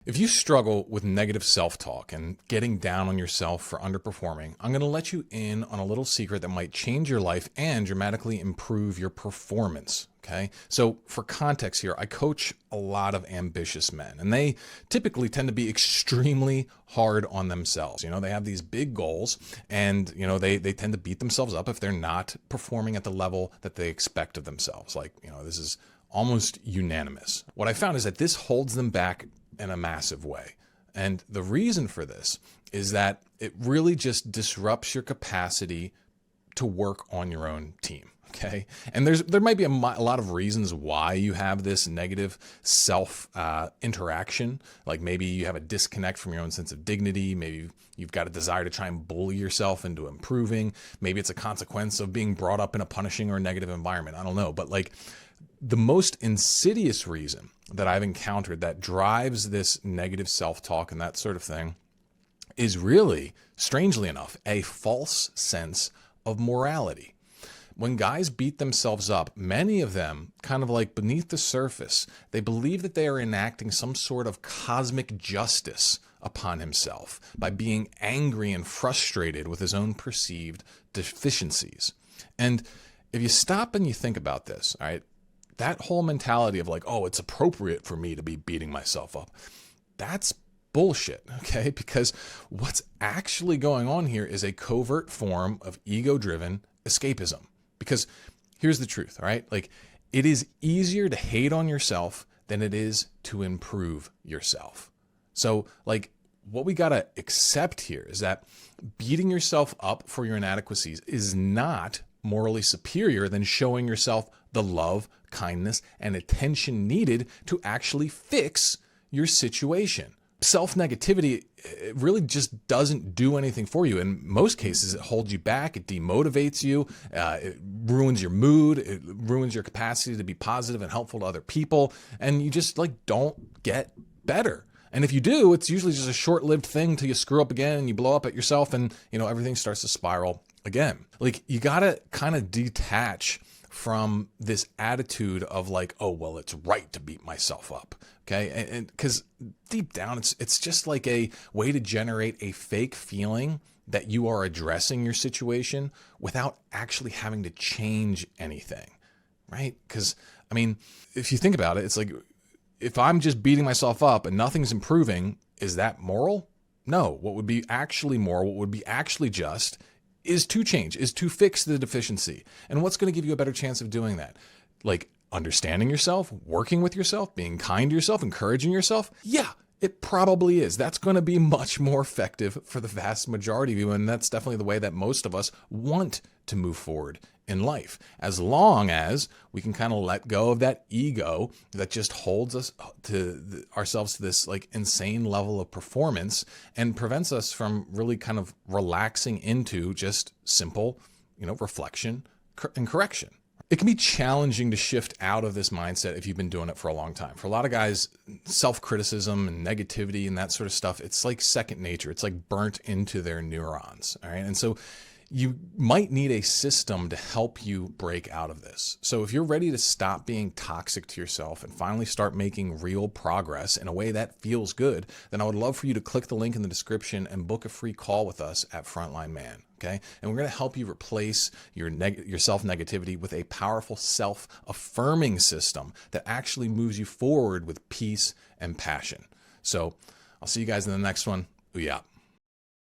If you struggle with negative self-talk and getting down on yourself for underperforming, I'm going to let you in on a little secret that might change your life and dramatically improve your performance. Okay. So for context here, I coach a lot of ambitious men, and they typically tend to be extremely hard on themselves. They have these big goals, and, they tend to beat themselves up if they're not performing at the level that they expect of themselves. This is almost unanimous. What I found is that this holds them back in a massive way. And the reason for this is that it really just disrupts your capacity to work on your own team. Okay. And there might be a lot of reasons why you have this negative self interaction. Like maybe you have a disconnect from your own sense of dignity. Maybe you've got a desire to try and bully yourself into improving. Maybe it's a consequence of being brought up in a punishing or negative environment. I don't know. But the most insidious reason that I've encountered that drives this negative self-talk and that sort of thing is really, strangely enough, a false sense of morality. When guys beat themselves up, many of them, kind of like beneath the surface, they believe that they are enacting some sort of cosmic justice upon himself by being angry and frustrated with his own perceived deficiencies. And if you stop and you think about this, all right, that whole mentality of it's appropriate for me to be beating myself up, that's bullshit, okay? Because what's actually going on here is a covert form of ego-driven escapism. Because here's the truth, all right? It is easier to hate on yourself than it is to improve yourself. So, what we gotta accept here is that beating yourself up for your inadequacies is not morally superior than showing yourself the love, kindness, and attention needed to actually fix your situation. Self-negativity, it really just doesn't do anything for you. In most cases, it holds you back, it demotivates you, it ruins your mood, it ruins your capacity to be positive and helpful to other people, and you just don't get better. And if you do, it's usually just a short-lived thing till you screw up again and you blow up at yourself and, everything starts to spiral again. You gotta kind of detach from this attitude of it's right to beat myself up. Okay. And because deep down, it's just a way to generate a fake feeling that you are addressing your situation without actually having to change anything. Right. Because if you think about it, it's if I'm just beating myself up and nothing's improving, is that moral? No. What would be actually moral, what would be actually just, is to change, is to fix the deficiency. And what's going to give you a better chance of doing that? Understanding yourself, working with yourself, being kind to yourself, encouraging yourself? Yeah, it probably is. That's going to be much more effective for the vast majority of you. And that's definitely the way that most of us want to move forward in life, as long as we can kind of let go of that ego that just holds us to ourselves to this insane level of performance and prevents us from really kind of relaxing into just simple, reflection and correction. It can be challenging to shift out of this mindset if you've been doing it for a long time. For a lot of guys, self-criticism and negativity and that sort of stuff, it's like second nature. It's burnt into their neurons. All right. And so you might need a system to help you break out of this. So if you're ready to stop being toxic to yourself and finally start making real progress in a way that feels good, then I would love for you to click the link in the description and book a free call with us at Frontline Man. Okay. And we're going to help you replace your self-negativity with a powerful self-affirming system that actually moves you forward with peace and passion. So I'll see you guys in the next one. Ooh, yeah.